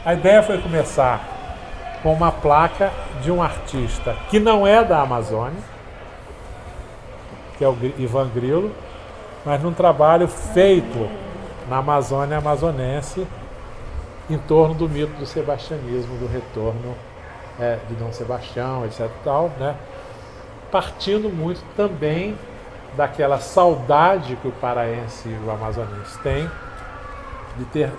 A ideia foi começar com uma placa de um artista que não é da Amazônia, que é o Ivan Grilo, mas num trabalho feito na Amazônia amazonense em torno do mito do sebastianismo, do retorno de Dom Sebastião, etc. e tal, né? Partindo muito também daquela saudade que o paraense e o amazonense têm de ter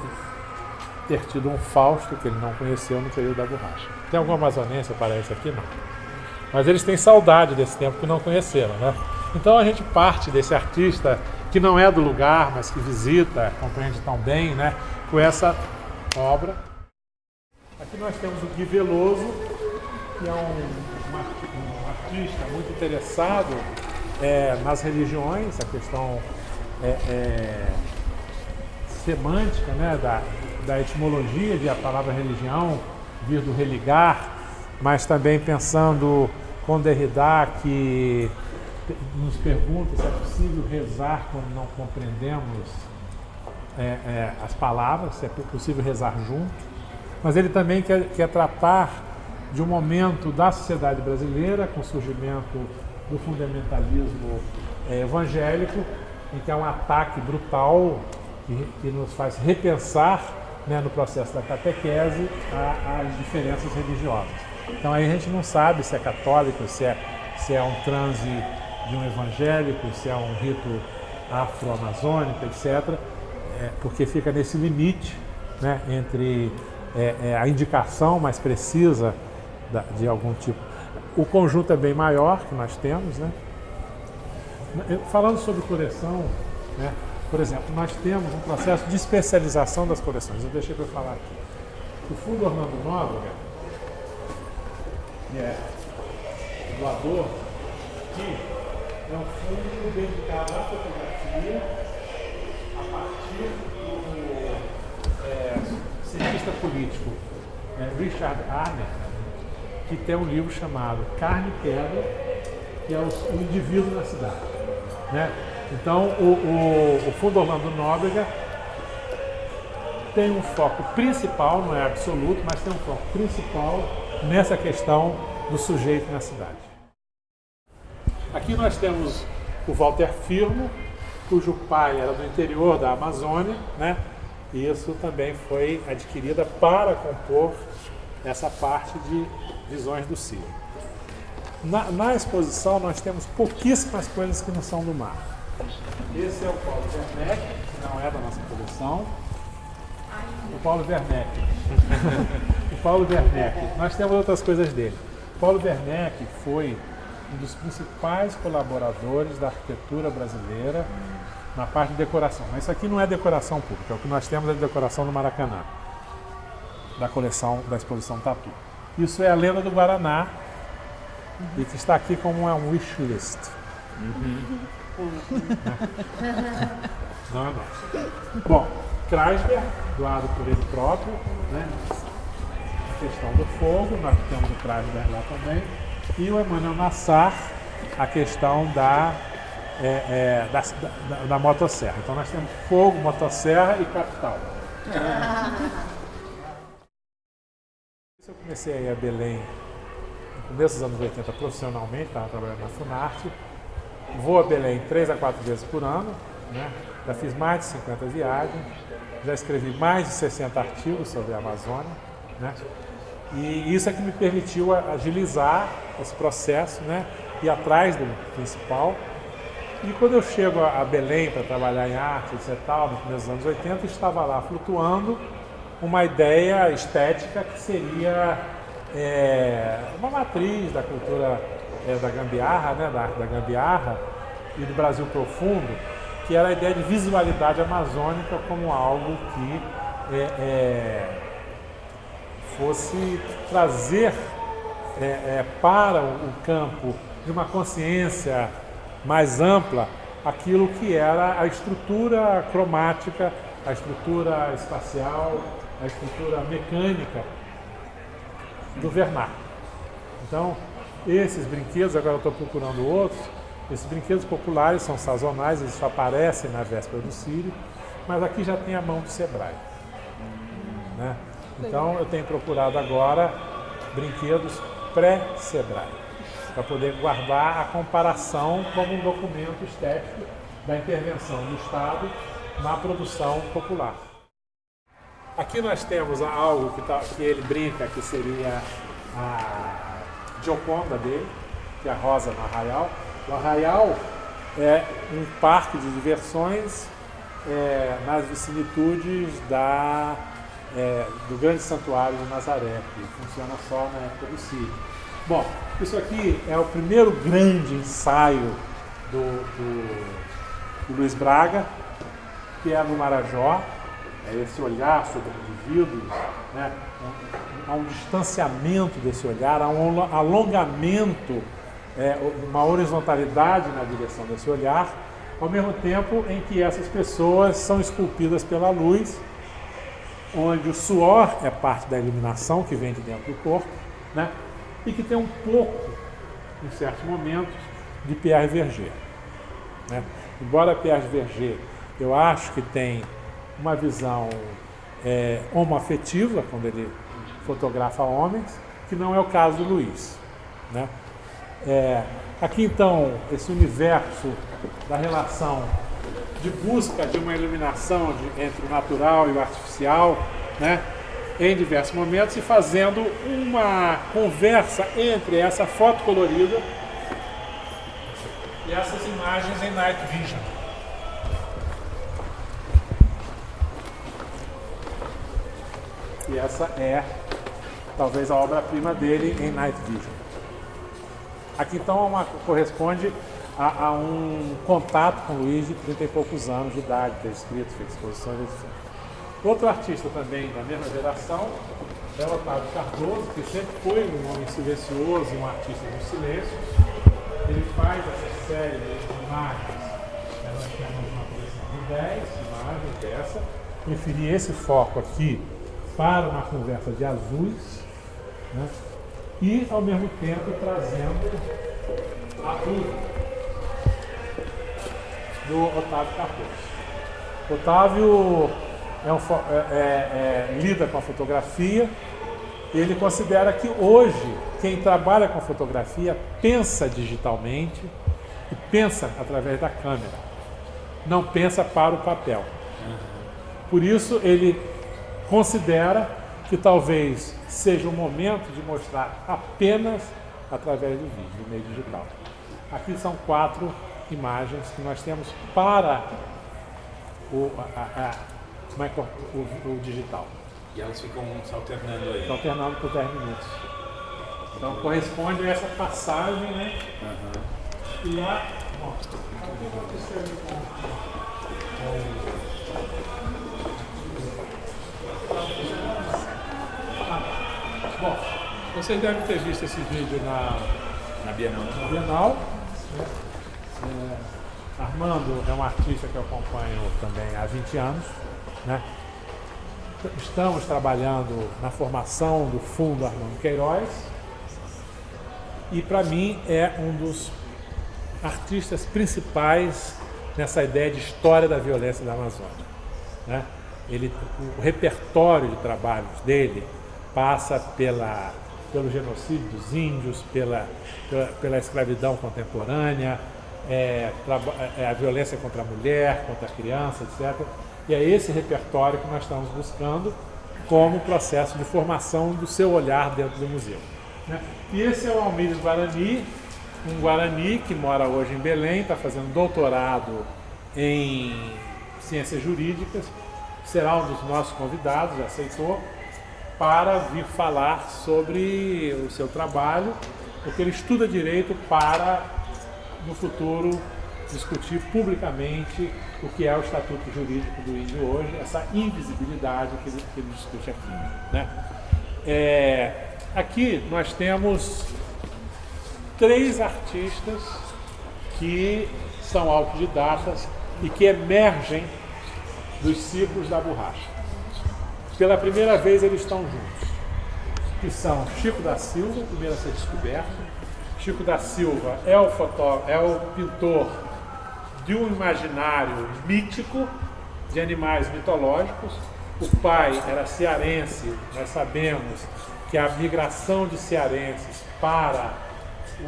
tido um Fausto que ele não conheceu no período da borracha. Tem algum amazonense ou paraense aqui? Não. Mas eles têm saudade desse tempo que não conheceram, né? Então a gente parte desse artista que não é do lugar, mas que visita, compreende tão bem, né? Com essa obra. Aqui nós temos o Gui Veloso, que é um artista muito interessado nas religiões, a questão semântica, né, da etimologia de a palavra religião vir do religar, mas também pensando com Derrida, que nos pergunta se é possível rezar quando não compreendemos as palavras, se é possível rezar junto, mas ele também quer tratar de um momento da sociedade brasileira, com o surgimento do fundamentalismo evangélico, em que há um ataque brutal que nos faz repensar, né, no processo da catequese as diferenças religiosas. Então aí a gente não sabe se é católico, se é um transe de um evangélico, se é um rito afro-amazônico, etc., porque fica nesse limite, né, entre a indicação mais precisa de algum tipo. O conjunto é bem maior que nós temos, né? Falando sobre coleção, né, por exemplo, nós temos um processo de especialização das coleções. Eu deixei para falar aqui. O Fundo Orlando Nóbrega, que é doador, que é um fundo dedicado à fotografia a partir do cientista político Richard Arner, que tem um livro chamado Carne e Pedra, que é o indivíduo na cidade, né? Então, o Fundo Orlando Nóbrega tem um foco principal, não é absoluto, mas tem um foco principal nessa questão do sujeito na cidade. Aqui nós temos o Walter Firmo, cujo pai era do interior da Amazônia, né? E isso também foi adquirida para compor essa parte de visões do Ciro. Na exposição nós temos pouquíssimas coisas que não são do mar. Esse é o Paulo Werneck, que não é da nossa coleção. O Paulo Werneck. O Paulo Werneck. Nós temos outras coisas dele. O Paulo Werneck foi um dos principais colaboradores da arquitetura brasileira na parte de decoração. Mas isso aqui não é decoração pública, o que nós temos é decoração do Maracanã, da coleção da exposição Tatu. Isso é a lenda do Guaraná, e que está aqui como um wish list. Não é nosso. Bom, Kreisberg, doado por ele próprio, né? A questão do fogo, nós temos o Kreisberg lá também. E o Emmanuel Nassar, a questão da motosserra. Então nós temos fogo, motosserra e capital. Eu comecei a ir a Belém no começo dos anos 80 profissionalmente, estava trabalhando na Funarte. Vou a Belém 3 a 4 vezes por ano, né? Já fiz mais de 50 viagens, já escrevi mais de 60 artigos sobre a Amazônia, né? E isso é que me permitiu agilizar esse processo, né? Ir atrás do principal. E quando eu chego a Belém para trabalhar em arte, etc., nos primeiros anos 80, estava lá flutuando uma ideia estética que seria uma matriz da cultura da gambiarra, né? Da arte da gambiarra e do Brasil profundo, que era a ideia de visualidade amazônica como algo que fosse trazer para o campo de uma consciência mais ampla aquilo que era a estrutura cromática, a estrutura espacial, a estrutura mecânica do vernáculo. Então, esses brinquedos, agora eu estou procurando outros, esses brinquedos populares são sazonais, eles só aparecem na véspera do Círio, mas aqui já tem a mão do Sebrae, né? Então eu tenho procurado agora brinquedos pré-Sebrae, para poder guardar a comparação como um documento estético da intervenção do Estado na produção popular. Aqui nós temos algo que ele brinca que seria a Gioconda dele, que é a Rosa no Arraial. O Arraial é um parque de diversões nas vicinitudes do grande santuário de Nazaré, que funciona só na época do Círio. Bom, isso aqui é o primeiro grande ensaio do Luiz Braga, que é no Marajó. É esse olhar sobre os indivíduos, né? Há um distanciamento desse olhar, há um alongamento, uma horizontalidade na direção desse olhar, ao mesmo tempo em que essas pessoas são esculpidas pela luz, onde o suor é parte da iluminação que vem de dentro do corpo, né? E que tem um pouco, em certos momentos, de Pierre Verger, né? Embora Pierre Verger, eu acho que tem uma visão homoafetiva, quando ele fotografa homens, que não é o caso do Luiz, né? Aqui então, esse universo da relação de busca de uma iluminação entre o natural e o artificial, né? Em diversos momentos, e fazendo uma conversa entre essa foto colorida e essas imagens em Night Vision. E essa é talvez a obra-prima dele em Night Vision. Aqui então corresponde a um contato com o Luiz de 30 e poucos anos de idade, ter escrito, feito exposições, etc. Outro artista também da mesma geração é o Otávio Cardoso, que sempre foi um homem silencioso, um artista do silêncio. Ele faz essa série de imagens, nós temos uma coleção de 10 imagens dessa. Preferi esse foco aqui para uma conversa de azuis, né? E ao mesmo tempo trazendo a luz do Otávio Cardoso. Otávio lida com a fotografia. Ele considera que hoje quem trabalha com fotografia pensa digitalmente e pensa através da câmera, não pensa para o papel. Por isso ele considera que talvez seja o momento de mostrar apenas através do vídeo, do meio digital. Aqui são 4 imagens que nós temos para o digital. E elas ficam se alternando aí? Estão alternando por 10 minutos. Então corresponde a essa passagem, né? E lá, bom, bom, vocês devem ter visto esse vídeo na Bienal. Na Bienal, né? Armando é um artista que eu acompanho também há 20 anos, né? Estamos trabalhando na formação do Fundo Armando Queiroz e para mim é um dos artistas principais nessa ideia de história da violência da Amazônia, né? O repertório de trabalhos dele passa pelo genocídio dos índios, pela escravidão contemporânea, a violência contra a mulher, contra a criança, etc. E é esse repertório que nós estamos buscando como processo de formação do seu olhar dentro do museu, né? E esse é o Almides Guarani, um Guarani que mora hoje em Belém, está fazendo doutorado em ciências jurídicas, será um dos nossos convidados, já aceitou, para vir falar sobre o seu trabalho, porque ele estuda direito para, no futuro, discutir publicamente o que é o Estatuto Jurídico do Índio hoje, essa invisibilidade que ele discute aqui, né? Aqui nós temos 3 artistas que são autodidatas e que emergem dos ciclos da borracha. Pela primeira vez eles estão juntos, que são Chico da Silva, primeiro a ser descoberto. Chico da Silva é o pintor de um imaginário mítico, de animais mitológicos, O pai era cearense, nós sabemos que a migração de cearenses para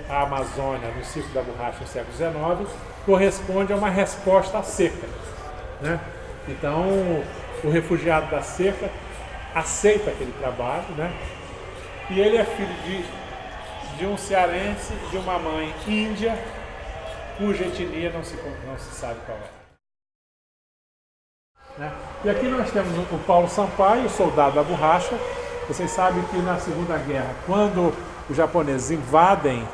a Amazônia no ciclo da borracha no século XIX corresponde a uma resposta à seca, né? Então, o refugiado da seca aceita aquele trabalho, né? E ele é filho de um cearense, de uma mãe índia, cuja etnia não se sabe qual é. Né? E aqui nós temos o Paulo Sampaio, soldado da borracha. Vocês sabem que na Segunda Guerra, quando os japoneses invadem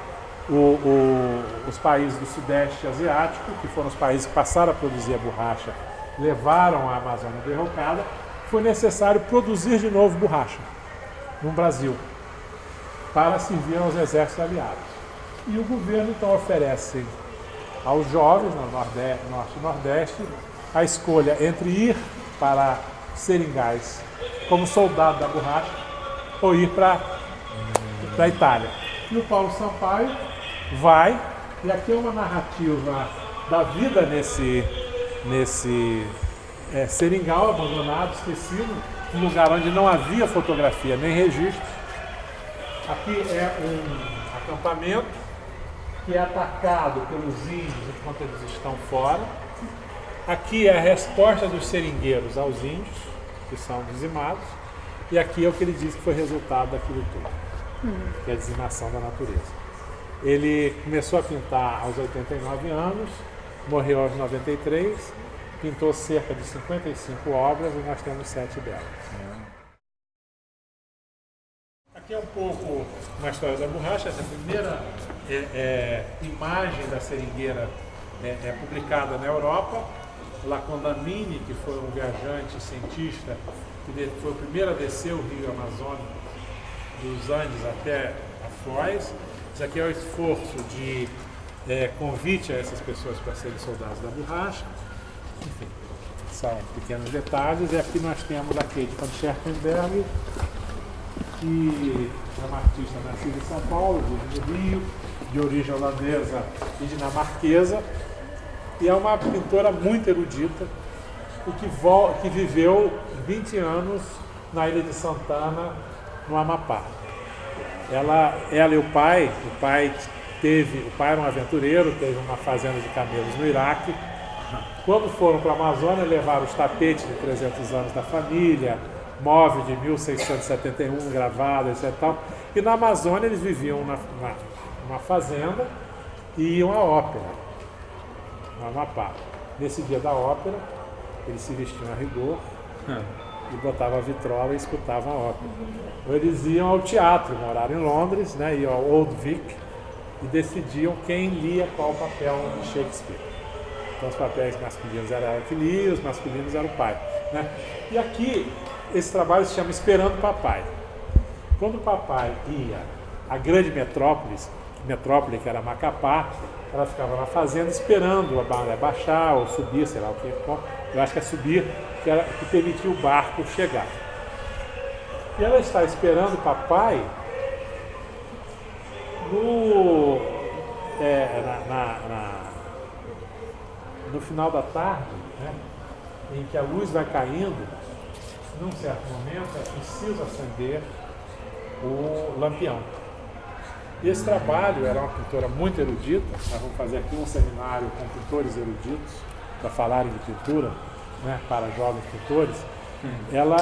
os países do Sudeste Asiático, que foram os países que passaram a produzir a borracha, levaram a Amazônia derrocada, foi necessário produzir de novo borracha no Brasil, para servir aos exércitos aliados. E o governo então oferece aos jovens no Norte e Nordeste a escolha entre ir para Seringais como soldado da borracha ou ir para a Itália. E o Paulo Sampaio vai, e aqui é uma narrativa da vida nesse seringal abandonado, esquecido, um lugar onde não havia fotografia nem registro. Aqui é um acampamento que é atacado pelos índios enquanto eles estão fora. Aqui é a resposta dos seringueiros aos índios, que são dizimados. E aqui é o que ele diz que foi resultado daquilo tudo, que é a dizimação da natureza. Ele começou a pintar aos 89 anos, morreu aos 93, pintou cerca de 55 obras e nós temos 7 delas. Aqui é um pouco uma história da borracha. Essa primeira imagem da seringueira é publicada na Europa. La Condamine, que foi um viajante cientista, que foi o primeiro a descer o rio Amazônia dos Andes até a Foz. Isso aqui é o esforço de convite a essas pessoas para serem soldados da borracha. Enfim, são pequenos detalhes. E aqui nós temos a Kate van Scherpenberg, que é uma artista nascida em São Paulo, vive no Rio, de origem holandesa e dinamarquesa, e é uma pintora muito erudita, e que viveu 20 anos na Ilha de Santana, no Amapá. Ela e o pai era um aventureiro, teve uma fazenda de camelos no Iraque. Quando foram para a Amazônia, levaram os tapetes de 300 anos da família, móvel de 1671 gravado, etc. E na Amazônia eles viviam numa fazenda e iam à ópera, no Amapá. Nesse dia da ópera, eles se vestiam a rigor e botavam a vitrola e escutavam a ópera. Ou eles iam ao teatro, moraram em Londres, né, iam ao Old Vic e decidiam quem lia qual papel de Shakespeare. Então os papéis masculinos eram ela que lia, os masculinos eram o pai. Né? E aqui, esse trabalho se chama Esperando o Papai. Quando o papai ia à grande metrópole, que era Macapá, ela ficava na fazenda esperando a maré baixar ou subir, sei lá o que. Eu acho que é subir, que permitia o barco chegar. E ela está esperando o papai no final da tarde, né, em que a luz vai caindo. Num certo momento é preciso acender o lampião. E esse trabalho era uma pintora muito erudita. Nós vamos fazer aqui um seminário com pintores eruditos para falarem de pintura, né, para jovens pintores. Ela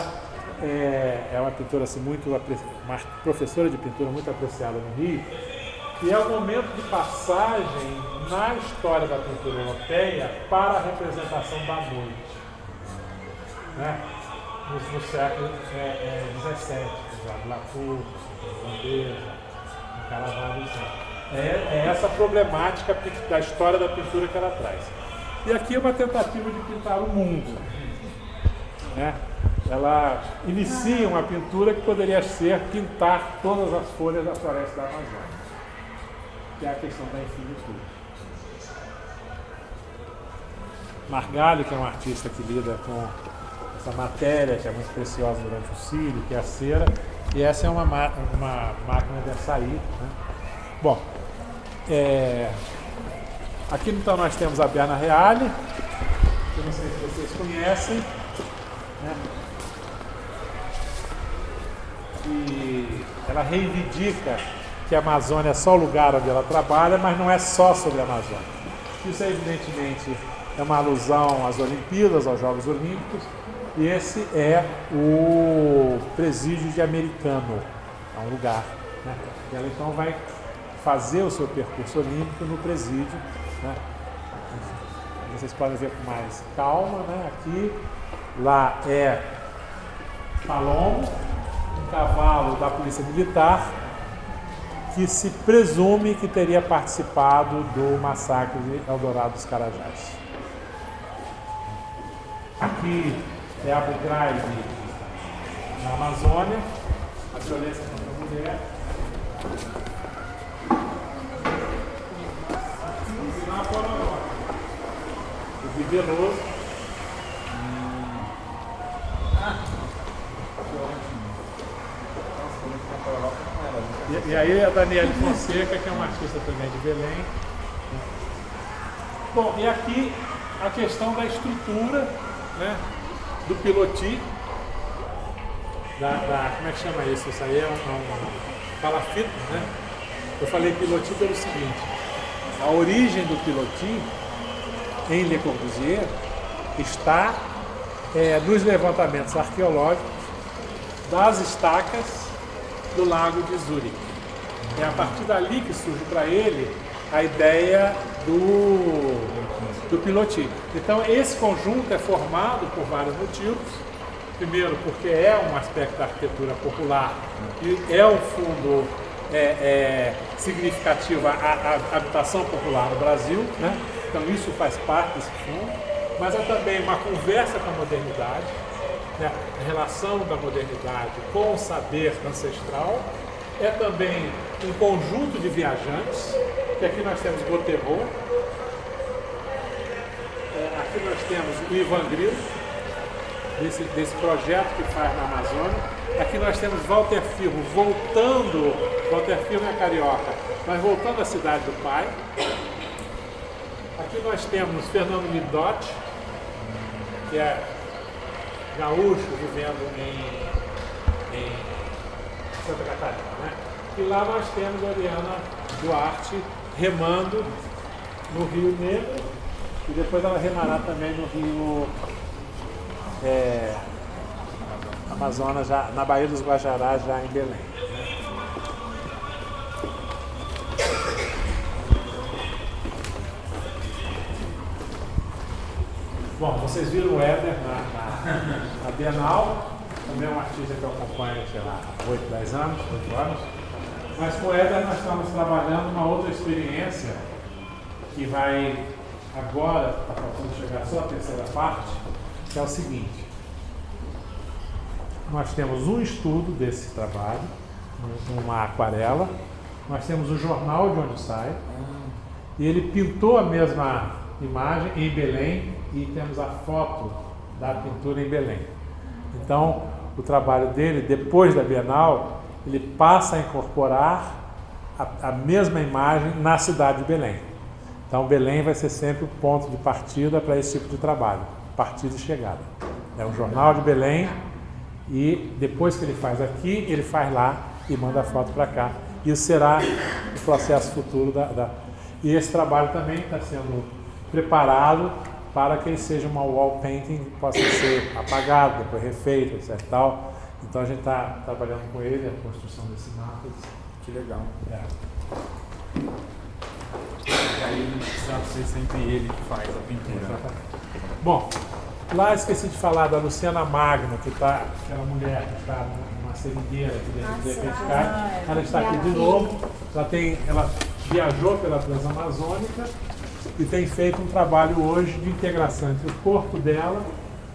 é uma pintora assim, uma professora de pintura muito apreciada no Rio. E é o momento de passagem na história da pintura europeia para a representação da noite, né? No século XVII, Latour, holandesa, Caravaggio. É essa problemática da história da pintura que ela traz. E aqui é uma tentativa de pintar o mundo, né? Ela inicia uma pintura que poderia ser pintar todas as folhas da floresta da Amazônia, que é a questão da infinitude. Margalho, que é um artista que lida com essa matéria que é muito preciosa durante o cílio, que é a cera, e essa é uma máquina de açaí. Né? Bom, aqui então nós temos a Berna Reale, que eu não sei se vocês conhecem, né? que ela reivindica que a Amazônia é só o lugar onde ela trabalha, mas não é só sobre a Amazônia. Isso, evidentemente, é uma alusão às Olimpíadas, aos Jogos Olímpicos, e esse é o presídio de Americano, é um lugar, né? E ela então vai fazer o seu percurso olímpico no presídio, né? Enfim, vocês podem ver com mais calma, né? Aqui, lá é Palomo, um cavalo da Polícia Militar, que se presume que teria participado do massacre de Eldorado dos Carajás. Aqui é Abu Ghraib, na Amazônia, a violência contra a mulher. E na Pororó, o Bibeloso. E aí a Daniele Fonseca, que é uma artista também de Belém. Bom, e aqui a questão da estrutura, né, do piloti, como é que chama isso? Isso aí é um palafito, né? Eu falei piloti pelo seguinte: a origem do piloti em Le Corbusier está nos levantamentos arqueológicos das estacas do Lago de Zurique. É a partir dali que surge para ele a ideia do piloti. Então, esse conjunto é formado por vários motivos. Primeiro, porque é um aspecto da arquitetura popular e é um fundo significativo à habitação popular no Brasil, né? Então, isso faz parte desse fundo. Mas é também uma conversa com a modernidade, né? A relação da modernidade com o saber ancestral. É também um conjunto de viajantes, que aqui nós temos Gauthieron, aqui nós temos o Ivan Grilo, desse projeto que faz na Amazônia. Aqui nós temos Walter Firmo voltando, Walter Firmo é carioca, mas voltando à cidade do pai. Aqui nós temos Fernando Midotti, que é gaúcho vivendo em Santa Catarina, né? E lá nós temos a Oriana Duarte remando no Rio Negro e depois ela remará também no Rio Amazonas, já, na Baía dos Guajarás, já em Belém. Bom, vocês viram o Éder na Bienal, também é um artista que eu acompanho, sei lá, há 8 anos, mas com o Éder nós estamos trabalhando uma outra experiência que vai agora, está faltando chegar só a terceira parte, que é o seguinte: nós temos um estudo desse trabalho, uma aquarela, nós temos o jornal de onde sai, e ele pintou a mesma imagem em Belém e temos a foto da pintura em Belém. Então, o trabalho dele, depois da Bienal, ele passa a incorporar a mesma imagem na cidade de Belém. Então, Belém vai ser sempre o ponto de partida para esse tipo de trabalho, partida e chegada. É um jornal de Belém e depois que ele faz aqui, ele faz lá e manda a foto para cá. Isso será o processo futuro E esse trabalho também está sendo preparado para que ele seja uma wall painting que possa ser apagado, depois refeito, etc. Tal. Então a gente está trabalhando com ele, a construção desse mapa. Que legal. E aí não precisa ser sempre ele que faz a pintura. Exatamente. Bom, lá esqueci de falar da Luciana Magno, que está, aquela mulher que está numa seringueira aqui dentro de repente cai. Ela está aqui de novo. Ela viajou pela Transamazônica e tem feito um trabalho hoje de integração entre o corpo dela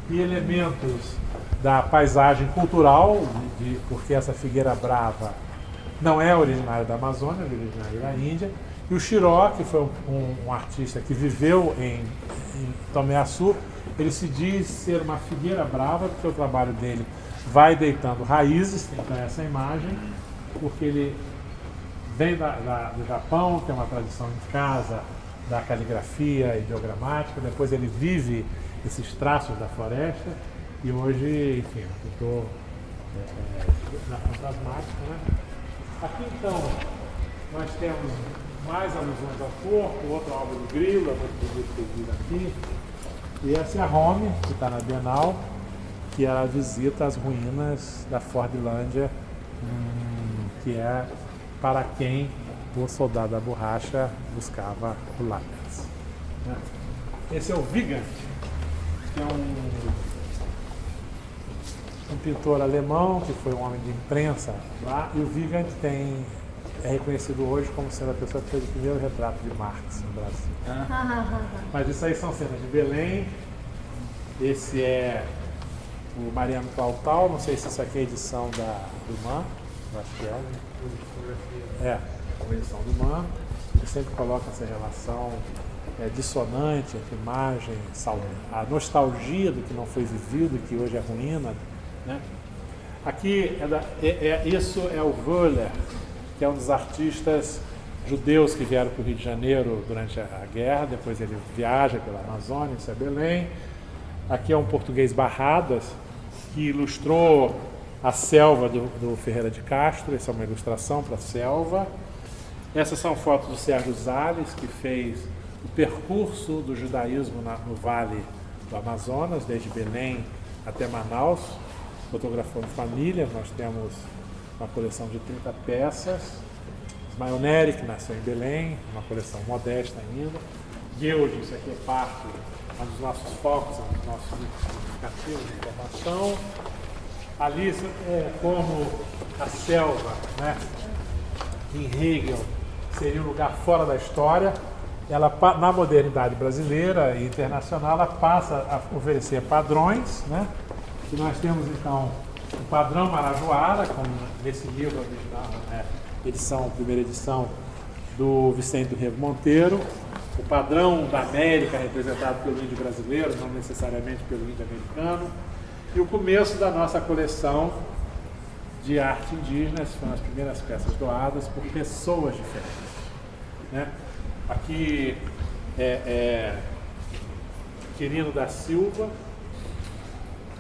e elementos da paisagem cultural, porque essa figueira brava não é originária da Amazônia, é originária da Índia. E o Chiró, que foi um artista que viveu em Tomé Açu, ele se diz ser uma figueira brava, porque o trabalho dele vai deitando raízes, então essa imagem, porque ele vem do Japão, tem uma tradição em casa da caligrafia ideogramática, depois ele vive esses traços da floresta e hoje, enfim, um pintor na fantasmática, né? Aqui então nós temos mais alusões ao corpo, outra obra do Grilo, muito bonito que eu vi aqui. E essa é a Home, que está na Bienal, que ela visita as ruínas da Fordlândia, que é para quem o soldado da borracha buscava o lápis. Né? Esse é o Wiegand, que é um pintor alemão, que foi um homem de imprensa lá, e o Wiegand é reconhecido hoje como sendo a pessoa que fez o primeiro retrato de Marx no Brasil. Mas isso aí são cenas de Belém. Esse é o Mariano Pautal, não sei se isso aqui é a edição do MAN, eu acho que é, né? É, a edição do MAN, que sempre coloca essa relação dissonante entre imagem, a nostalgia do que não foi vivido, que hoje é ruína, né? Aqui, isso é o Wöhler, que é um dos artistas judeus que vieram para o Rio de Janeiro durante a guerra, depois ele viaja pela Amazônia, isso é Belém. Aqui é um português Barradas, que ilustrou a selva do Ferreira de Castro, essa é uma ilustração para a selva. Essas são fotos do Sérgio Zales, que fez o percurso do judaísmo no Vale do Amazonas, desde Belém até Manaus, fotografou em família. Nós temos uma coleção de 30 peças. Ismael Neri, que nasceu em Belém, uma coleção modesta ainda. Guilherme, isso aqui é parte, um dos nossos focos, um dos nossos significativos de informação. Ali é como a selva, né, em Hegel, seria um lugar fora da história. Ela, na modernidade brasileira e internacional, ela passa a oferecer padrões, né? E nós temos então o padrão Marajoara, como nesse livro original, né, primeira edição do Vicente do Rego Monteiro, o padrão da América representado pelo índio brasileiro, não necessariamente pelo índio americano, e o começo da nossa coleção de arte indígena, foram as primeiras peças doadas por pessoas diferentes, né? Aqui Quirino da Silva,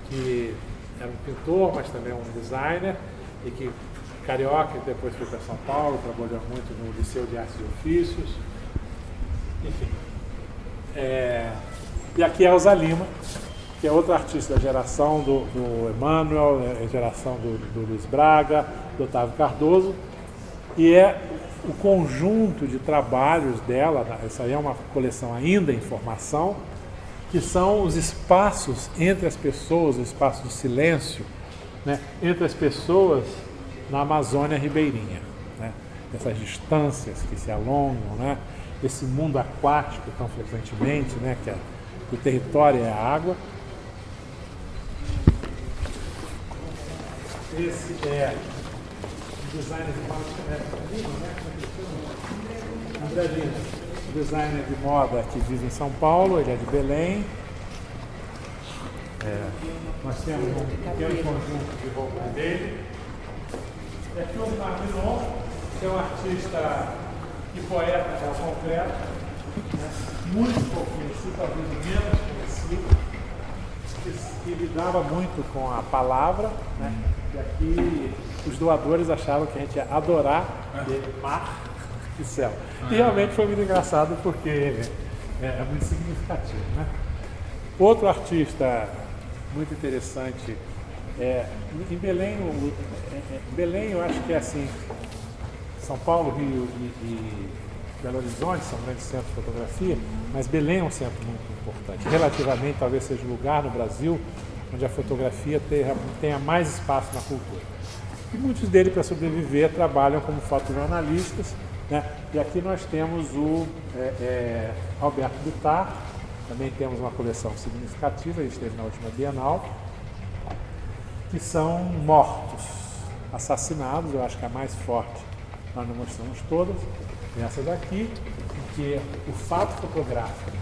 que era um pintor, mas também um designer, e que carioca, e depois foi para São Paulo, trabalhou muito no Liceu de Artes e Ofícios, enfim. E aqui é Elza Lima, que é outro artista da geração do Emmanuel, geração do Luiz Braga, do Otávio Cardoso, e é o conjunto de trabalhos dela, essa aí é uma coleção ainda em formação, que são os espaços entre as pessoas, o espaço de silêncio, né, entre as pessoas na Amazônia ribeirinha, né, essas distâncias que se alongam, né, esse mundo aquático tão frequentemente, né, que o território é a água. Esse é o designer de moda, André Lima, designer de moda que vive em São Paulo, ele é de Belém. Nós temos um pequeno conjunto de roupas dele. E aqui o Osmar Miron, que é um artista e poeta ao concreto, né, muito pouco conhecido, talvez menos conhecido, que lidava muito com a palavra, né? E aqui os doadores achavam que a gente ia adorar mar e céu. E realmente foi muito engraçado porque é muito significativo, né? Outro artista muito interessante em Belém. Belém eu acho que é assim, São Paulo, Rio e Belo Horizonte são grandes centros de fotografia, mas Belém é um centro muito importante. Relativamente, talvez seja o lugar no Brasil onde a fotografia tenha mais espaço na cultura. E muitos deles, para sobreviver, trabalham como fotojornalistas, né? E aqui nós temos o Alberto Bittar, também temos uma coleção significativa, ele esteve na última Bienal, que são mortos, assassinados. Eu acho que a mais forte nós não mostramos todas, essa daqui, em que o fato fotográfico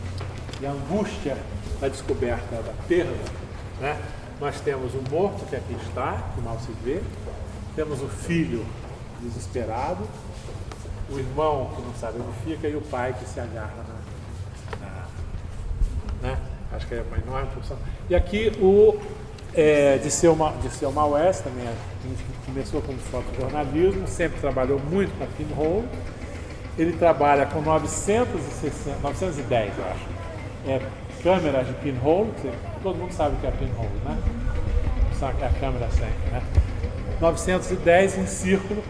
e a angústia da descoberta da perda, né? Nós temos o morto que aqui está, que mal se vê, temos o filho desesperado, o irmão que não sabe onde fica e o pai que se agarra né? Acho que é uma enorme função. E aqui Selma West, também começou como fotojornalismo, sempre trabalhou muito com a pinhole. Ele trabalha com 910, eu acho, câmeras de pinhole, todo mundo sabe o que é pinhole, né? Sabe que é a câmera sempre, né? 910 em círculo,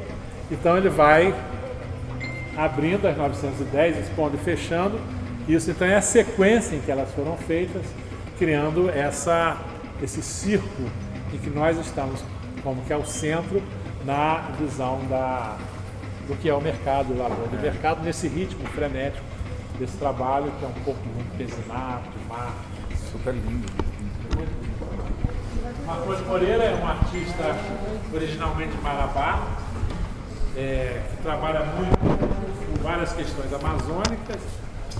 então ele vai abrindo as 910, expondo e fechando. Isso então é a sequência em que elas foram feitas, criando esse círculo em que nós estamos como que é o centro na visão do que é o mercado, o labor do mercado, nesse ritmo frenético desse trabalho, que é um pouco muito pesinato, mar. Super lindo. Marcos Moreira é um artista originalmente de Marabá, que trabalha muito com várias questões amazônicas,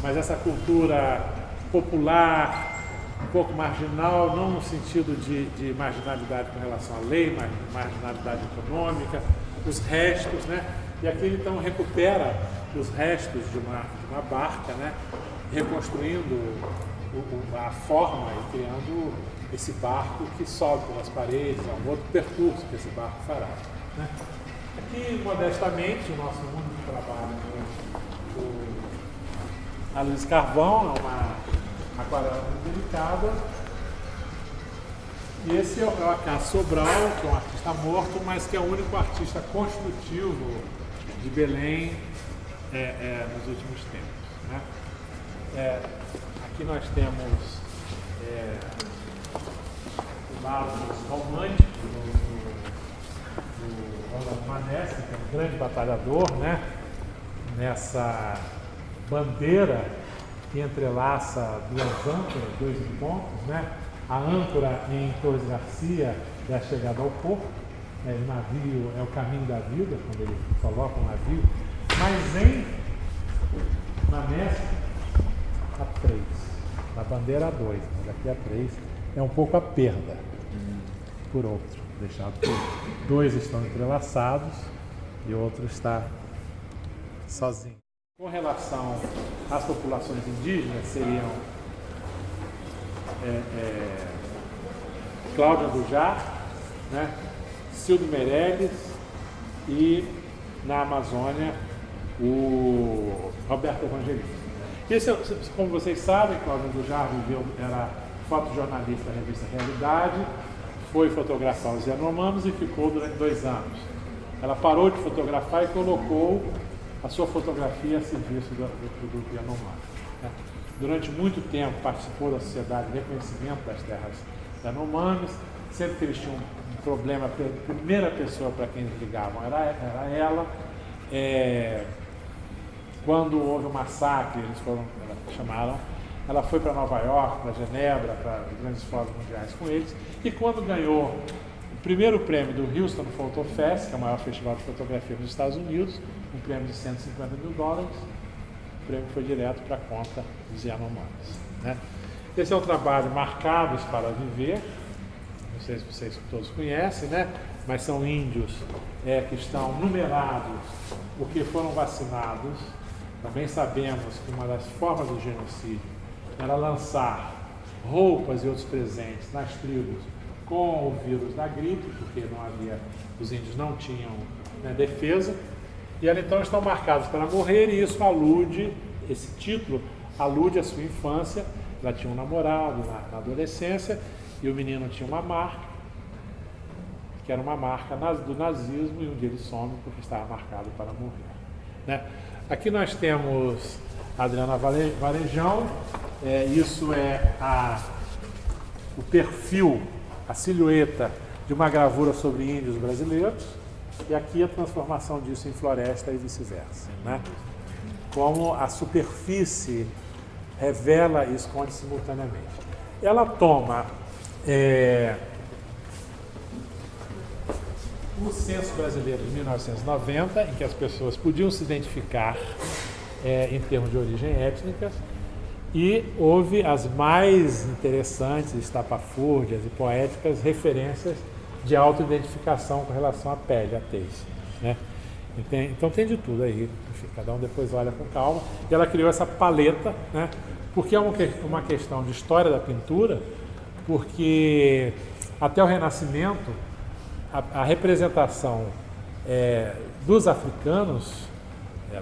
mas essa cultura popular, um pouco marginal, não no sentido de marginalidade com relação à lei, mas marginalidade econômica, os restos, né? E aqui ele então recupera os restos de uma barca, né? Reconstruindo a forma e criando esse barco que sobe pelas paredes, é um outro percurso que esse barco fará, né? Aqui, modestamente, o nosso mundo de trabalho, a Luiz Carvão, é uma aquarela muito delicada. E esse é o Acácio Sobral, que é um artista morto, mas que é o único artista construtivo de Belém nos últimos tempos, né? Aqui nós temos o lado romântico do Rolando Manesse, que é um grande batalhador, né? Nessa bandeira que entrelaça duas âncoras, dois pontos, né? A âncora em Torres Garcia é a chegada ao porto, o navio é o caminho da vida, quando ele coloca o navio, mas em Manesse a 3, na bandeira a 2, mas aqui a 3 é um pouco a perda por outro, deixado por outro. Dois estão entrelaçados e o outro está sozinho. Com relação às populações indígenas, seriam Cláudio Andujar, né? Cildo Meirelles e, na Amazônia, o Roberto Evangelista. Esse, como vocês sabem, Cláudio Andujar era fotojornalista da revista Realidade, foi fotografar os Yanomamis e ficou durante 2 anos. Ela parou de fotografar e colocou a sua fotografia a serviço do grupo Yanomami, né? Durante muito tempo participou da Sociedade de Reconhecimento das Terras Yanomamis. Sempre que eles tinham um problema, a primeira pessoa para quem eles ligavam era ela. Quando houve um massacre, chamaram, ela foi para Nova York, para Genebra, para os grandes fóruns mundiais com eles. E quando ganhou o primeiro prêmio do Houston Photo Fest, que é o maior festival de fotografia nos Estados Unidos, um prêmio de $150 mil, o prêmio foi direto para a conta dos Yanomamis, né? Esse é um trabalho Marcados para Viver, não sei se vocês todos conhecem, né? Mas são índios que estão numerados porque foram vacinados. Também sabemos que uma das formas do genocídio era lançar roupas e outros presentes nas tribos com o vírus da gripe, porque os índios não tinham, né, defesa, e eles então estão marcados para morrer, e isso esse título alude à sua infância. Ela tinha um namorado na adolescência, e o menino tinha uma marca, que era uma marca do nazismo, e um dia ele some porque estava marcado para morrer, né? Aqui nós temos a Adriana Varejão, isso é o perfil, a silhueta de uma gravura sobre índios brasileiros, e aqui a transformação disso em floresta e vice-versa, né? Como a superfície revela e esconde simultaneamente. Ela toma o Censo Brasileiro de 1990, em que as pessoas podiam se identificar em termos de origem étnica, e houve as mais interessantes, estapafúrdias e poéticas referências de autoidentificação com relação à pele, à tez, né? Então tem de tudo aí, enfim, cada um depois olha com calma. E ela criou essa paleta, né? Porque é uma questão de história da pintura, porque até o Renascimento, a representação dos africanos,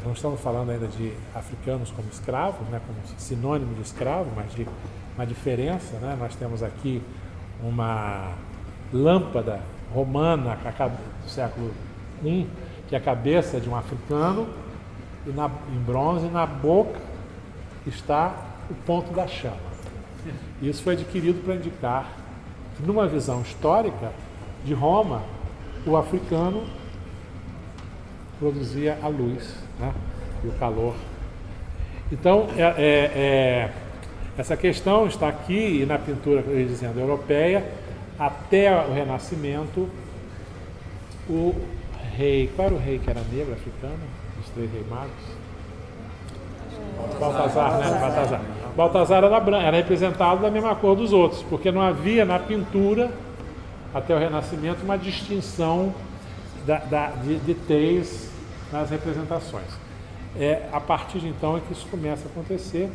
não estamos falando ainda de africanos como escravos, né, como sinônimo de escravo, mas de uma diferença, né? Nós temos aqui uma lâmpada romana do século I, que é a cabeça de um africano, e em bronze, na boca está o ponto da chama. Isso foi adquirido para indicar que, numa visão histórica de Roma, o africano produzia a luz, né, e o calor. Então, essa questão está aqui, e na pintura, dizendo, europeia, até o Renascimento, o rei, qual era o rei que era negro, africano, dos 3 reis magos? Baltazar, né? Baltazar era branco, era representado da mesma cor dos outros, porque não havia na pintura, até o Renascimento, uma distinção de tez nas representações. A partir de então é que isso começa a acontecer.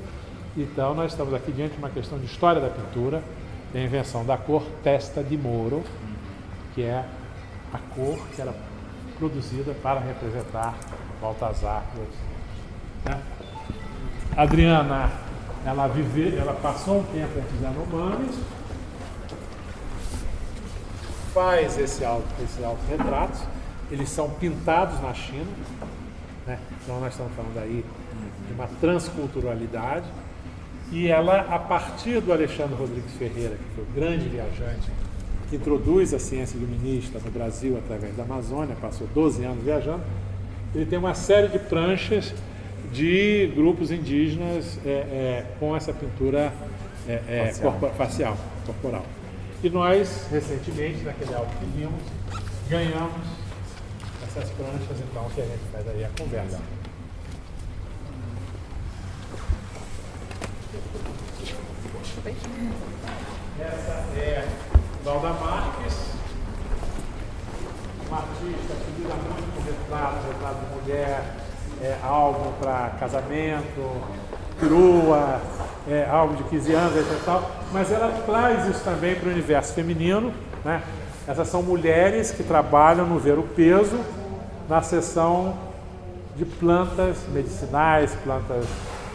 Então nós estamos aqui diante de uma questão de história da pintura, da invenção da cor testa de Moro, que é a cor que era produzida para representar Baltazar. Né? Adriana, ela passou um tempo entre os Yanomamis, faz esses autorretratos, eles são pintados na China, né? Então nós estamos falando aí de uma transculturalidade, e ela, a partir do Alexandre Rodrigues Ferreira, que foi o grande viajante, que introduz a ciência iluminista no Brasil através da Amazônia, passou 12 anos viajando, ele tem uma série de pranchas de grupos indígenas com essa pintura facial, corporal. E nós, recentemente, naquele álbum que vimos, ganhamos essas pranchas, então, que a gente faz aí a conversa. Essa é Valda Marques, uma artista que lida muito com retrato de mulher, álbum para casamento, crua, álbum de 15 anos, etc. Tal, mas ela traz isso também para o universo feminino, né? Essas são mulheres que trabalham no Ver o Peso, na seção de plantas medicinais, plantas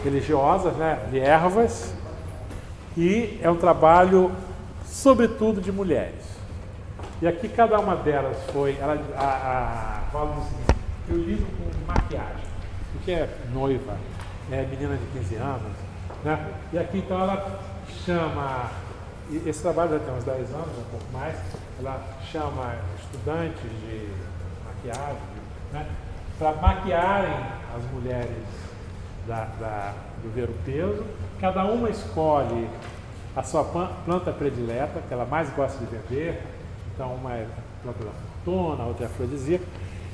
religiosas, né? De ervas, e é um trabalho, sobretudo, de mulheres. E aqui cada uma delas foi, a Valda diz o seguinte: eu lido com maquiagem, porque é noiva, é menina de 15 anos, né? E aqui então ela chama, e esse trabalho já tem uns 10 anos, um pouco mais, ela chama estudantes de maquiagem, né, para maquiarem as mulheres do Ver o Peso. Cada uma escolhe a sua planta predileta, que ela mais gosta de beber. Então uma é planta da fortuna, a outra é afrodisíaca.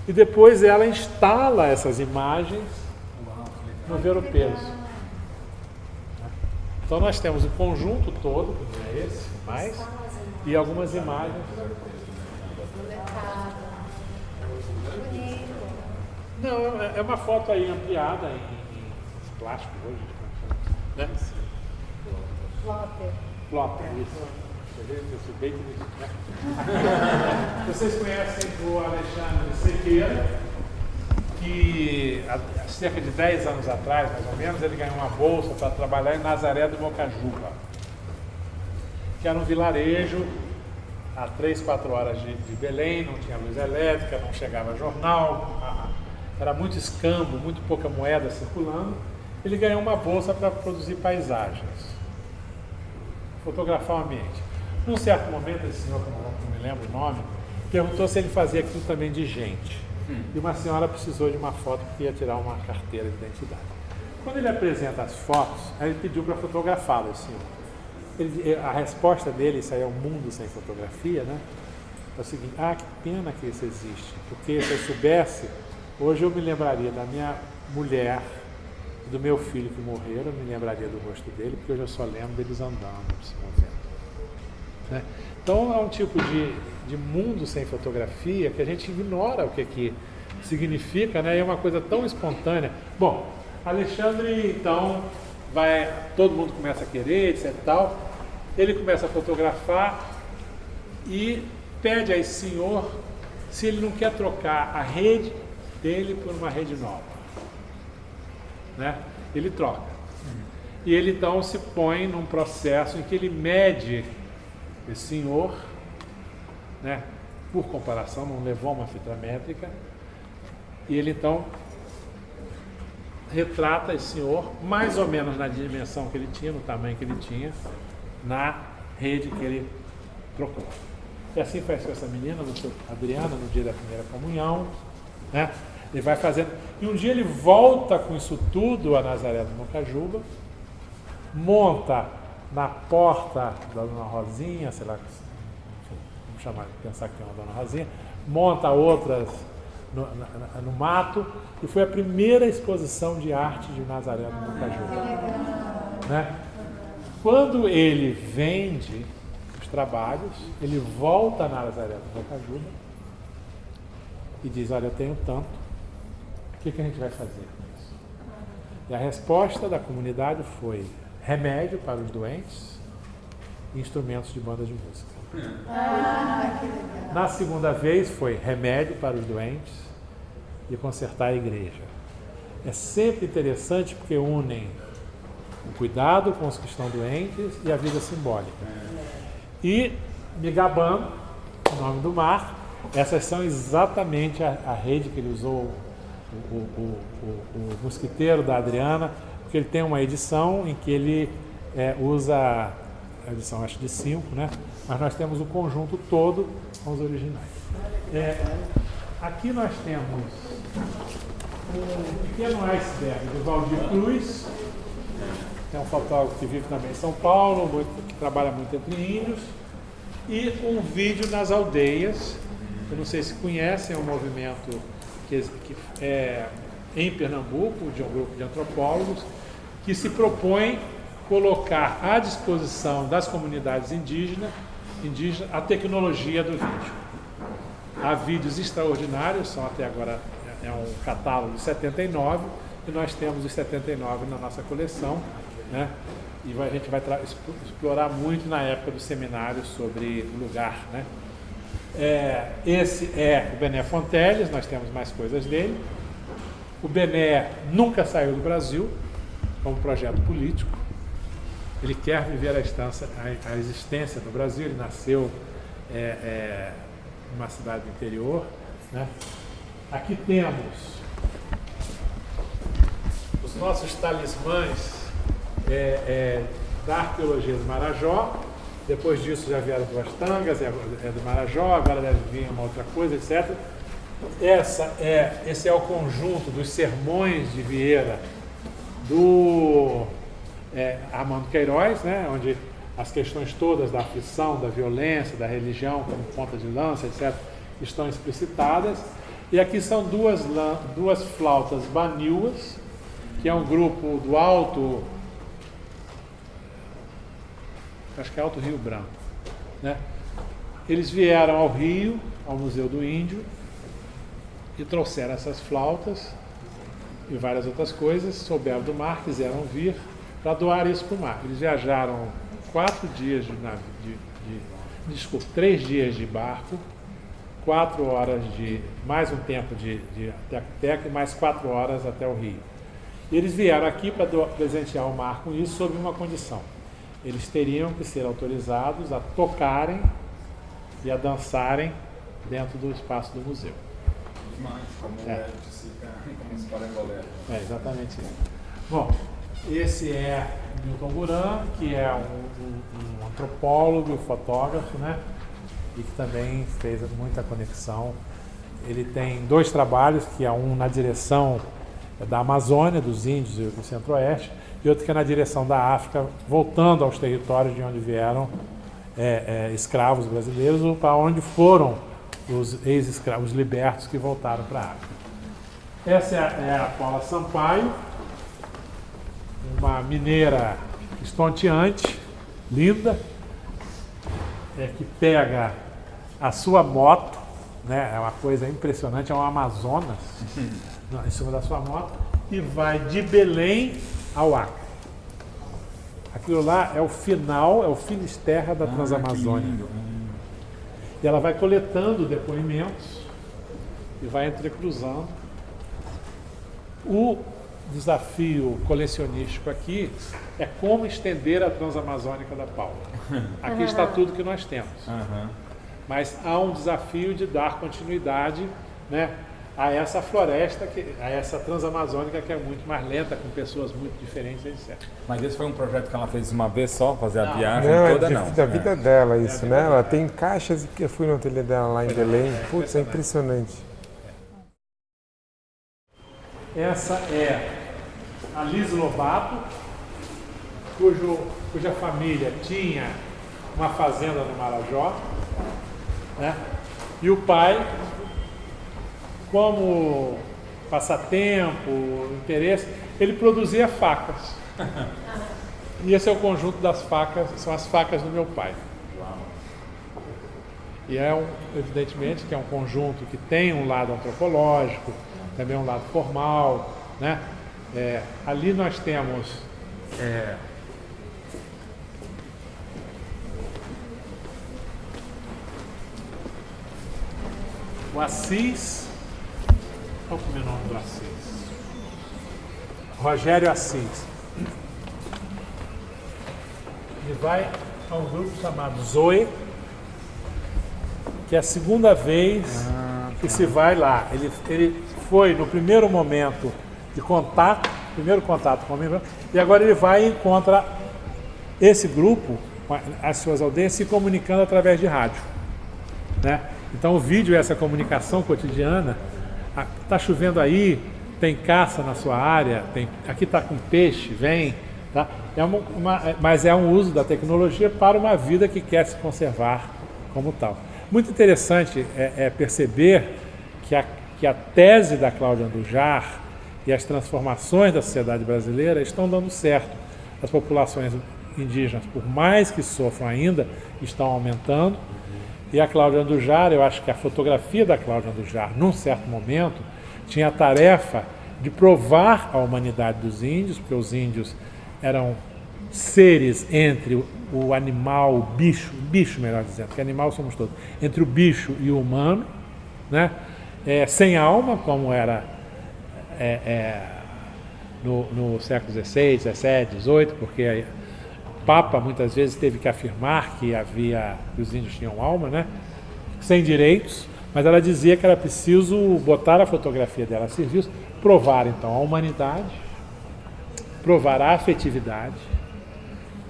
E depois ela instala essas imagens no Ver o Peso. Então nós temos o conjunto todo, que não é esse, mais, e algumas imagens. Não, é uma foto aí ampliada em plástico hoje, né? Plotter, isso. Vocês conhecem o Alexandre Sequeira, que há cerca de 10 anos atrás, mais ou menos, ele ganhou uma bolsa para trabalhar em Nazaré do Bocajuba, que era um vilarejo a 3, 4 horas de Belém, não tinha luz elétrica, não chegava jornal, era muito escambo, muito pouca moeda circulando. Ele ganhou uma bolsa para produzir paisagens, fotografar o ambiente. Num certo momento, esse senhor, que não me lembro o nome, perguntou se ele fazia aquilo também de gente. E uma senhora precisou de uma foto porque ia tirar uma carteira de identidade. Quando ele apresenta as fotos, aí ele pediu para fotografá-lo, assim. A resposta dele, isso aí é um mundo sem fotografia, né? É o seguinte: que pena que isso existe, porque se eu soubesse, hoje eu me lembraria da minha mulher, do meu filho que morreram, eu me lembraria do rosto dele, porque hoje eu só lembro deles andando, se movendo. Né? Então é um tipo de mundo sem fotografia que a gente ignora o que significa, né? E é uma coisa tão espontânea. Bom, Alexandre, então, todo mundo começa a querer, etc. Tal. Ele começa a fotografar e pede a esse senhor se ele não quer trocar a rede dele por uma rede nova. Né? Ele troca. E ele então se põe num processo em que ele mede esse senhor, né? Por comparação, não levou uma fita métrica, e ele então retrata esse senhor mais ou menos na dimensão que ele tinha, no tamanho que ele tinha, na rede que ele trocou. E assim faz com essa menina, Adriana, no dia da primeira comunhão, né? Ele vai fazendo, e um dia ele volta com isso tudo a Nazaré do Moncajuba, monta na porta da Dona Rosinha, sei lá, vamos chamar, pensar que tem uma Dona Rosinha, monta outras no mato, e foi a primeira exposição de arte de Nazaré do Moncajuba. Né? Quando ele vende os trabalhos, ele volta a Nazaré do Moncajuba e diz, olha, eu tenho tanto, o que a gente vai fazer com isso? E a resposta da comunidade foi remédio para os doentes e instrumentos de banda de música. Na segunda vez foi remédio para os doentes e consertar a igreja. É sempre interessante porque unem o cuidado com os que estão doentes e a vida simbólica. E me gabando, o nome do mar, essas são exatamente a rede que ele usou, o mosquiteiro da Adriana, porque ele tem uma edição em que ele usa a edição acho de 5, né? Mas nós temos o conjunto todo com os originais. Aqui nós temos um pequeno iceberg do Valdir Cruz, que é um fotógrafo que vive também em São Paulo, que trabalha muito entre índios, e um vídeo nas aldeias. Eu não sei se conhecem, é um movimento que é em Pernambuco, de um grupo de antropólogos, que se propõe colocar à disposição das comunidades indígenas a tecnologia do vídeo. Há vídeos extraordinários, são até agora um catálogo de 79, e nós temos os 79 na nossa coleção, né? E a gente vai explorar muito na época do seminário sobre o lugar, né? Esse é o Bené Fonteles, nós temos mais coisas dele. O Bené nunca saiu do Brasil, como projeto político. Ele quer viver a existência no Brasil. Ele nasceu numa cidade do interior, né? Aqui temos os nossos talismãs da arqueologia do Marajó. Depois disso já vieram duas tangas, é do Marajó, agora deve vir uma outra coisa, etc. Esse é o conjunto dos sermões de Vieira do Armando Queiroz, né, onde as questões todas da aflição, da violência, da religião, como ponta de lança, etc., estão explicitadas. E aqui são duas flautas baniuas, que é um grupo do Alto, acho que é Alto Rio Branco, né? Eles vieram ao Rio, ao Museu do Índio, e trouxeram essas flautas e várias outras coisas, souberam do mar, quiseram vir para doar isso para o mar. Eles viajaram 3 dias de barco, 4 horas mais um tempo de Teco e mais 4 horas até o Rio. E eles vieram aqui para presentear o mar com isso sob uma condição. Eles teriam que ser autorizados a tocarem e a dançarem dentro do espaço do museu. Como esse parangolé. Exatamente isso. Bom, esse é Milton Buran, que é um antropólogo, fotógrafo, né? E que também fez muita conexão. Ele tem 2 trabalhos, que é um na direção da Amazônia, dos índios e do Centro-Oeste, e outro que é na direção da África, voltando aos territórios de onde vieram escravos brasileiros, ou para onde foram os ex-escravos libertos que voltaram para a África. Essa é a Paula Sampaio, uma mineira estonteante, linda, que pega a sua moto, né, é uma coisa impressionante, é um Amazonas em cima da sua moto, e vai de Belém ao Acre. Aquilo lá é o final, é o Finisterra da Transamazônia. E ela vai coletando depoimentos e vai entrecruzando. O desafio colecionístico aqui é como estender a Transamazônica da Paula. Aqui está tudo que nós temos. Mas há um desafio de dar continuidade, né, a essa floresta, a essa Transamazônica que é muito mais lenta, com pessoas muito diferentes, etc. Mas esse foi um projeto que ela fez uma vez só, fazer a viagem Não, toda, é não. da vida dela isso, né? Ela tem caixas que eu fui no ateliê dela lá em Belém. Putz, é impressionante. Essa é a Liz Lobato, cuja família tinha uma fazenda no Marajó, né? E o pai, como passatempo, interesse, ele produzia facas. E esse é o conjunto das facas, são as facas do meu pai. E evidentemente que é um conjunto que tem um lado antropológico, também um lado formal, né? Ali nós temos o Assis. Qual é o nome do Assis? Rogério Assis. Ele vai a um grupo chamado Zoe, que é a segunda vez que se vai lá. Ele foi no primeiro momento de contato, primeiro contato com o membro, e agora ele vai e encontra esse grupo, as suas aldeias, se comunicando através de rádio, né? Então o vídeo é essa comunicação cotidiana. Está chovendo aí, tem caça na sua área, aqui está com peixe, vem, tá? Mas é um uso da tecnologia para uma vida que quer se conservar como tal. Muito interessante perceber que a tese da Cláudia Andujar e as transformações da sociedade brasileira estão dando certo. As populações indígenas, por mais que sofram ainda, estão aumentando. E a Cláudia Andujar, eu acho que a fotografia da Cláudia Andujar, num certo momento, tinha a tarefa de provar a humanidade dos índios, porque os índios eram seres entre o animal, o bicho melhor dizendo, porque animal somos todos, entre o bicho e o humano, né? Sem alma, como era no século XVI, XVII, XVIII, porque o Papa muitas vezes teve que afirmar que os índios tinham alma, né? Sem direitos, mas ela dizia que era preciso botar a fotografia dela a serviço, provar então a humanidade, provar a afetividade,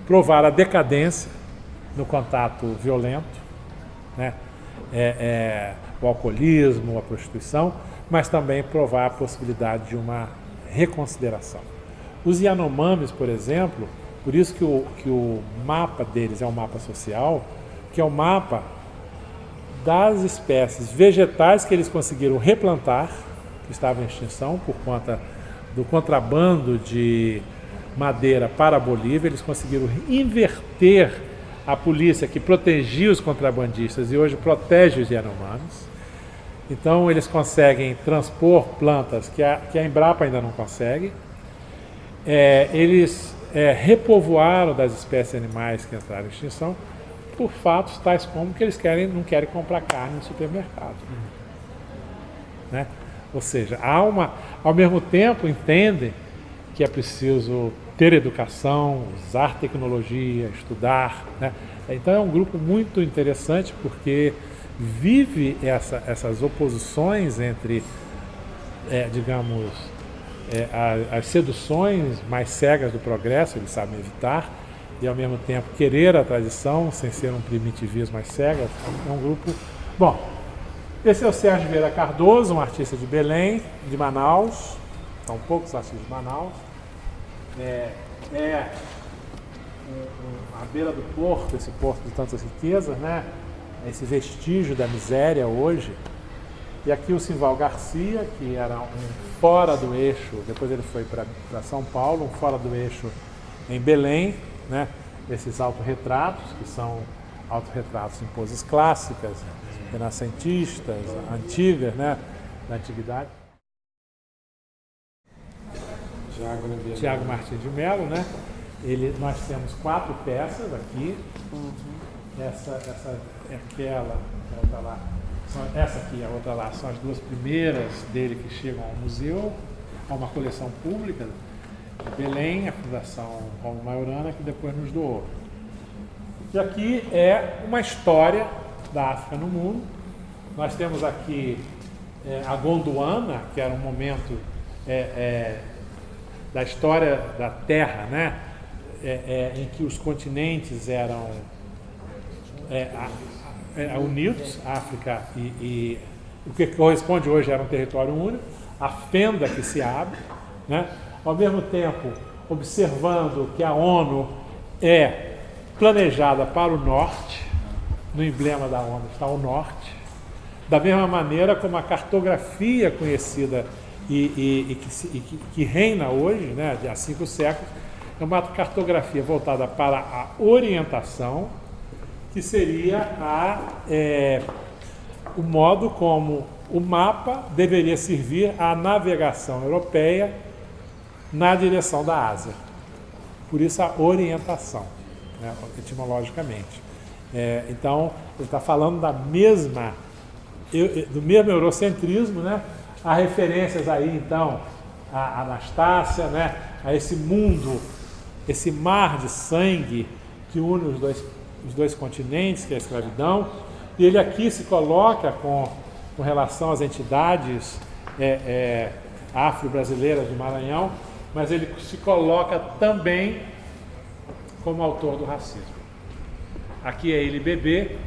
provar a decadência no contato violento, né? O alcoolismo, a prostituição, mas também provar a possibilidade de uma reconsideração. Os Yanomamis, por exemplo, por isso que o mapa deles é um mapa social, que é o mapa das espécies vegetais que eles conseguiram replantar, que estavam em extinção por conta do contrabando de madeira para a Bolívia. Eles conseguiram inverter a polícia que protegia os contrabandistas e hoje protege os Yanomamis. Então eles conseguem transpor plantas que a Embrapa ainda não consegue. Eles repovoaram das espécies animais que entraram em extinção por fatos tais como que eles não querem comprar carne no supermercado. Né? Ou seja, ao mesmo tempo entendem que é preciso ter educação, usar tecnologia, estudar, né? Então é um grupo muito interessante porque vive essas oposições entre, as seduções mais cegas do progresso, eles sabem evitar, e ao mesmo tempo querer a tradição sem ser um primitivismo mais cegas. É um grupo... Bom, esse é o Sérgio Vieira Cardoso, um artista de Belém, de Manaus. São poucos artistas de Manaus. À beira do porto, esse porto de tantas riquezas, né? Esse vestígio da miséria hoje. E aqui o Simval Garcia, que era um fora do eixo, depois ele foi para São Paulo, um fora do eixo em Belém, né? Esses autorretratos, que são autorretratos em poses clássicas, renascentistas, antigas, né? Da antiguidade. Tiago Martins de Mello, né? Nós temos 4 peças aqui. Essa é aquela a outra lá. Essa aqui e a outra lá são as duas primeiras dele que chegam ao museu, a uma coleção pública de Belém, a Fundação Rômulo Maiorana, que depois nos doou. E aqui é uma história da África no mundo. Nós temos aqui a Gondwana, que era um momento da história da Terra, né? Em que os continentes eram unidos, África e o que corresponde hoje era um território único, a fenda que se abre, né? Ao mesmo tempo observando que a ONU é planejada para o norte, no emblema da ONU está o norte, da mesma maneira como a cartografia conhecida que reina hoje, né, há 5 séculos, é uma cartografia voltada para a orientação, que seria o modo como o mapa deveria servir à navegação europeia na direção da Ásia. Por isso a orientação, né, etimologicamente. Então, ele está falando do mesmo eurocentrismo, né? Há referências aí, então, a Anastácia, né? A esse mundo, esse mar de sangue que une os dois continentes, que é a escravidão. E ele aqui se coloca com relação às entidades afro-brasileiras do Maranhão, mas ele se coloca também como autor do racismo. Aqui é ele bebê,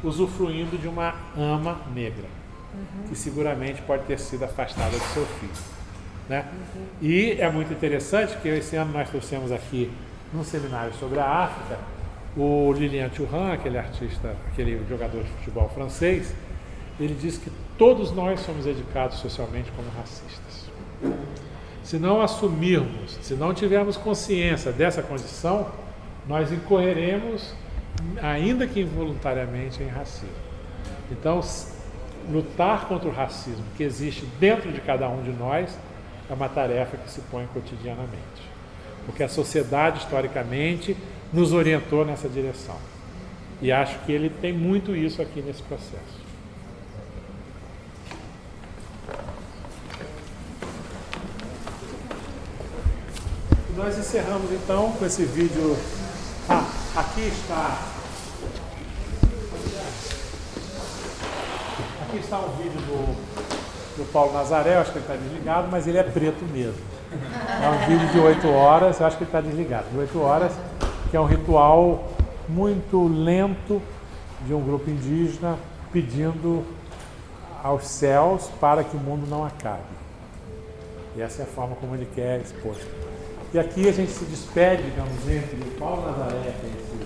usufruindo de uma ama negra, que seguramente pode ter sido afastada de seu filho, né? E é muito interessante que esse ano nós trouxemos aqui, num seminário sobre a África, o Lilian Thuram, aquele artista, aquele jogador de futebol francês. Ele diz que todos nós somos educados socialmente como racistas. Se não assumirmos, se não tivermos consciência dessa condição, nós incorreremos, ainda que involuntariamente, em racismo. Então, lutar contra o racismo que existe dentro de cada um de nós é uma tarefa que se põe cotidianamente, porque a sociedade, historicamente, nos orientou nessa direção. E acho que ele tem muito isso aqui nesse processo. Nós encerramos então com esse vídeo. Aqui está um vídeo do Paulo Nazaré. Eu acho que ele está desligado, mas ele é preto mesmo. É um vídeo de 8 horas, eu acho que ele está desligado. De 8 horas, que é um ritual muito lento de um grupo indígena pedindo aos céus para que o mundo não acabe. E essa é a forma como ele quer expor. E aqui a gente se despede, digamos, entre o Paulo Nazaré, que é esse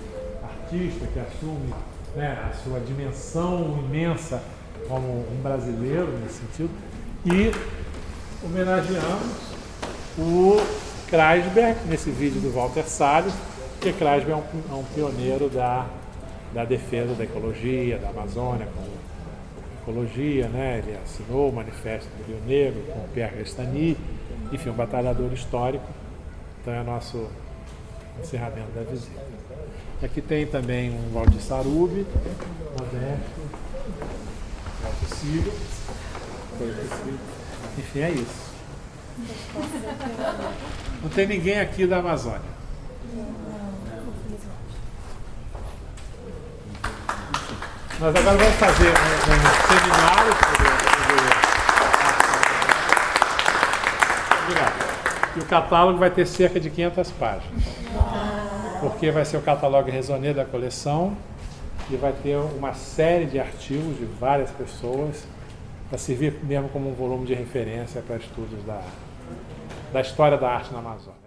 artista que assume, né, a sua dimensão imensa como um brasileiro, nesse sentido, e homenageamos o Kreisberg, nesse vídeo do Walter Salles, porque Kreisberg é um pioneiro da defesa da ecologia, da Amazônia com ecologia, né? Ele assinou o Manifesto do Rio Negro com o Pierre Restany, enfim, um batalhador histórico. Então é o nosso encerramento da visita. Aqui tem também um Valdir Sarubi, Modesto, Walter Cílio. Enfim, é isso. Não tem ninguém aqui da Amazônia. Nós agora vamos fazer um seminário e o catálogo vai ter cerca de 500 páginas. Porque vai ser o catálogo Raisonné da coleção e vai ter uma série de artigos de várias pessoas para servir mesmo como um volume de referência para estudos da história da arte na Amazônia.